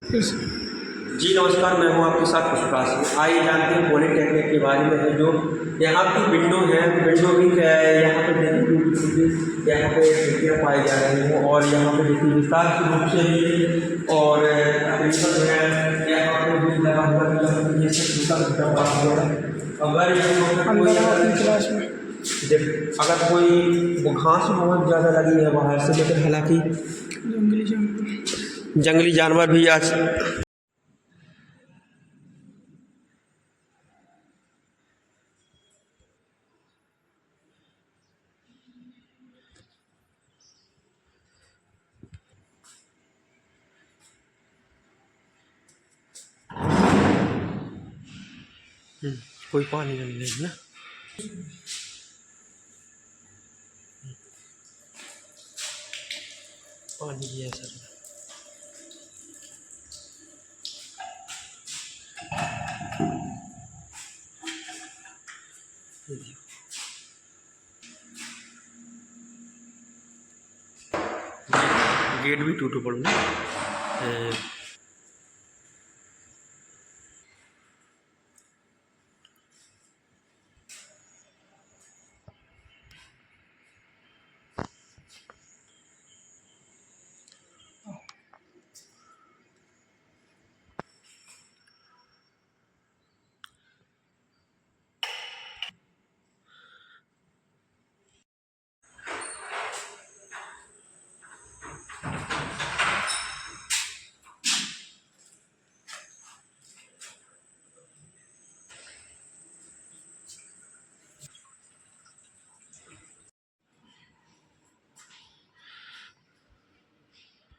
जी नमस्कार, मैं हूं आपके साथ पुष्पाश। आइए जानते हैं पॉलीटेक्निक के बारे में। जो यहाँ की विंडो है, विंडो भी क्या है, यहाँ पे देखिए यहाँ पे खिड़कियाँ पाई जा रही हैं और यहाँ पे देखिए विस्तार के रूप से भी और प्रिंटर जो है यहाँ पे भी लगा हुआ है। ये सब दूसरा बात हुआ है। अगर अगर कोई घास बहुत ज़्यादा लगी है बाहर से, लेकिन हालांकि जंगली जानवर भी आज कोई पानी नहीं है ना। पानी भी है सर। गेट भी टूटू पड़ूंगा।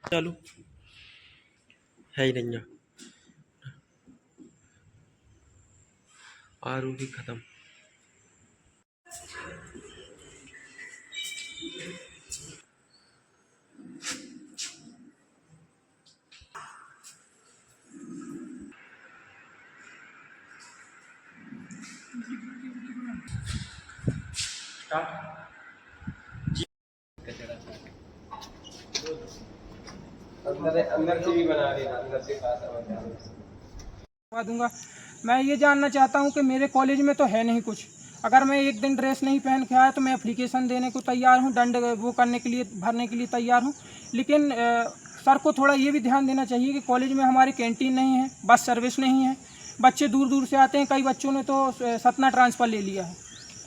चालू है ही नहीं, आरू भी खत्म। अंदर से भी बना देना, अंदर से दूंगा। मैं ये जानना चाहता हूँ कि मेरे कॉलेज में तो है नहीं कुछ। अगर मैं एक दिन ड्रेस नहीं पहन के आया तो मैं एप्लीकेशन देने को तैयार हूँ, दंड वो करने के लिए भरने के लिए तैयार हूँ। लेकिन सर को थोड़ा ये भी ध्यान देना चाहिए कि कॉलेज में हमारी कैंटीन नहीं है, बस सर्विस नहीं है, बच्चे दूर दूर से आते हैं। कई बच्चों ने तो सतना ट्रांसफ़र ले लिया है,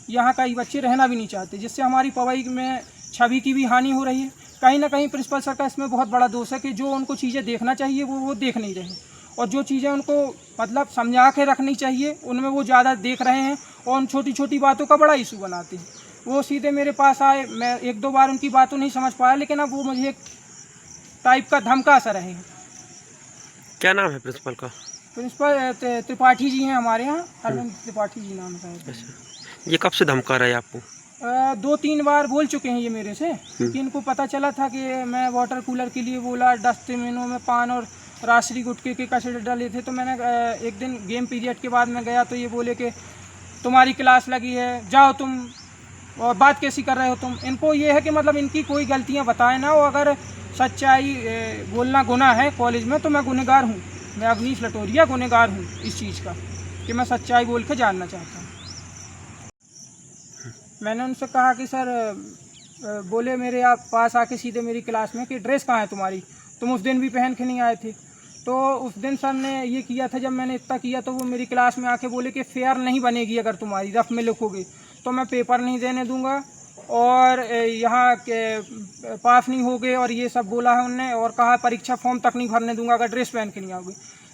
यहाँ कई बच्चे रहना भी नहीं चाहते, जिससे हमारी पढ़ाई में छवि की भी हानि हो रही है। कहीं ना कहीं प्रिंसिपल सर का इसमें बहुत बड़ा दोष है कि जो उनको चीज़ें देखना चाहिए वो देख नहीं रहे, और जो चीज़ें उनको मतलब समझा के रखनी चाहिए उनमें वो ज़्यादा देख रहे हैं और उन छोटी छोटी बातों का बड़ा इशू बनाते हैं। वो सीधे मेरे पास आए, मैं एक दो बार उनकी बातों नहीं समझ पाया, लेकिन अब वो मुझे एक टाइप का धमका सा रहे हैं। क्या नाम है प्रिंसिपल का? प्रिंसिपल त्रिपाठी जी हैं हमारे यहाँ, अरविंद त्रिपाठी जी नाम है। अच्छा, ये कब से धमका रहा है आपको? 2-3 बार बोल चुके हैं ये मेरे से कि इनको पता चला था कि मैं वाटर कूलर के लिए बोला, डस्टबिनों में पान और राशरी गुटके के कचरे डाले थे। तो मैंने एक दिन गेम पीरियड के बाद में गया तो ये बोले कि तुम्हारी क्लास लगी है, जाओ तुम, और बात कैसी कर रहे हो तुम। इनको ये है कि मतलब इनकी कोई गलतियां बताए ना, और अगर सच्चाई बोलना गुनाह है कॉलेज में तो मैं गुनहगार हूँ, मैं अवनीश लटोरिया गुनहगार हूँ इस चीज़ का कि मैं सच्चाई बोल के जानना चाहता हूँ। मैंने उनसे कहा कि सर बोले मेरे आप पास आके सीधे मेरी क्लास में कि ड्रेस कहाँ है तुम्हारी, तुम उस दिन भी पहन के नहीं आए थे। तो उस दिन सर ने ये किया था, जब मैंने इतना किया तो वो मेरी क्लास में आके बोले कि फेयर नहीं बनेगी, अगर तुम्हारी रफ में लिखोगे तो मैं पेपर नहीं देने दूंगा और यहाँ के पास नहीं होगे, और ये सब बोला है उनने, और कहा परीक्षा फॉर्म तक नहीं भरने दूंगा अगर ड्रेस पहन के नहीं आओगे।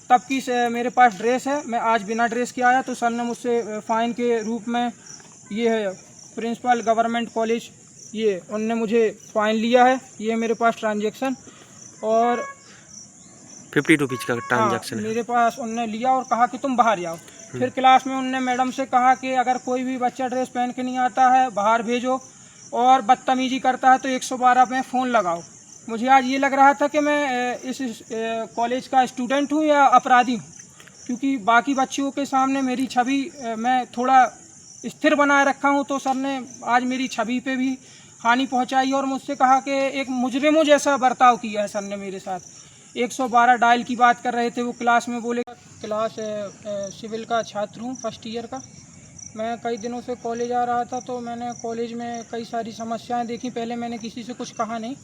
तब की मेरे पास ड्रेस है, मैं आज बिना ड्रेस के आया तो सर ने मुझसे फ़ाइन के रूप में, ये है प्रिंसिपल गवर्नमेंट कॉलेज, ये उनने मुझे फ़ाइन लिया है, ये मेरे पास ट्रांजैक्शन, और 50 रुपीज़ का ट्रांजैक्शन है मेरे पास उनने लिया और कहा कि तुम बाहर जाओ। फिर क्लास में उनने मैडम से कहा कि अगर कोई भी बच्चा ड्रेस पहन के नहीं आता है बाहर भेजो, और बदतमीजी करता है तो 112 में फ़ोन लगाओ। मुझे आज ये लग रहा था कि मैं इस कॉलेज का स्टूडेंट हूँ या अपराधी हूँ, क्योंकि बाकी बच्चों के सामने मेरी छवि मैं थोड़ा स्थिर बनाए रखा हूँ, तो सर ने आज मेरी छवि पे भी हानि पहुँचाई और मुझसे कहा कि एक मुजरिमों जैसा बर्ताव किया है सर ने मेरे साथ। 112 डायल की बात कर रहे थे। वो क्लास में बोले, क्लास सिविल का छात्र हूँ, फर्स्ट ईयर का। मैं कई दिनों से कॉलेज आ रहा था, तो मैंने कॉलेज में कई सारी समस्याएं देखी। पहले मैंने किसी से कुछ कहा नहीं।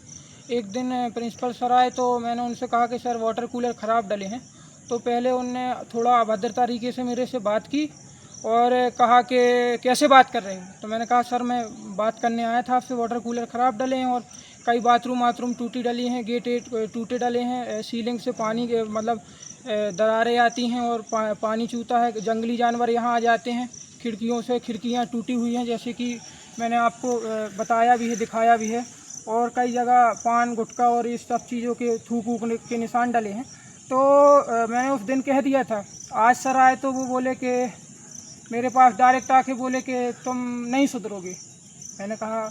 एक दिन प्रिंसिपल सर आए, तो मैंने उनसे कहा कि सर वाटर कूलर ख़राब डले हैं। तो पहले उनने थोड़ा अभद्र तरीके से मेरे से बात की और कहा कि कैसे बात कर रहे हो। तो मैंने कहा सर मैं बात करने आया था आपसे, वाटर कूलर ख़राब डले हैं और कई बाथरूम टूटी डली हैं, गेट टूटे डले हैं, सीलिंग से पानी मतलब दरारें आती हैं और पानी चूता है, जंगली जानवर यहाँ आ जाते हैं, खिड़कियों से खिड़कियाँ टूटी हुई हैं, जैसे कि मैंने आपको बताया भी है, दिखाया भी है। और कई जगह पान गुटखा और इस सब चीज़ों के थूक के निशान डले हैं। तो मैंने उस दिन कह दिया था। आज सर आए तो वो बोले कि मेरे पास डायरेक्ट आके बोले कि तुम नहीं सुधरोगे। मैंने कहा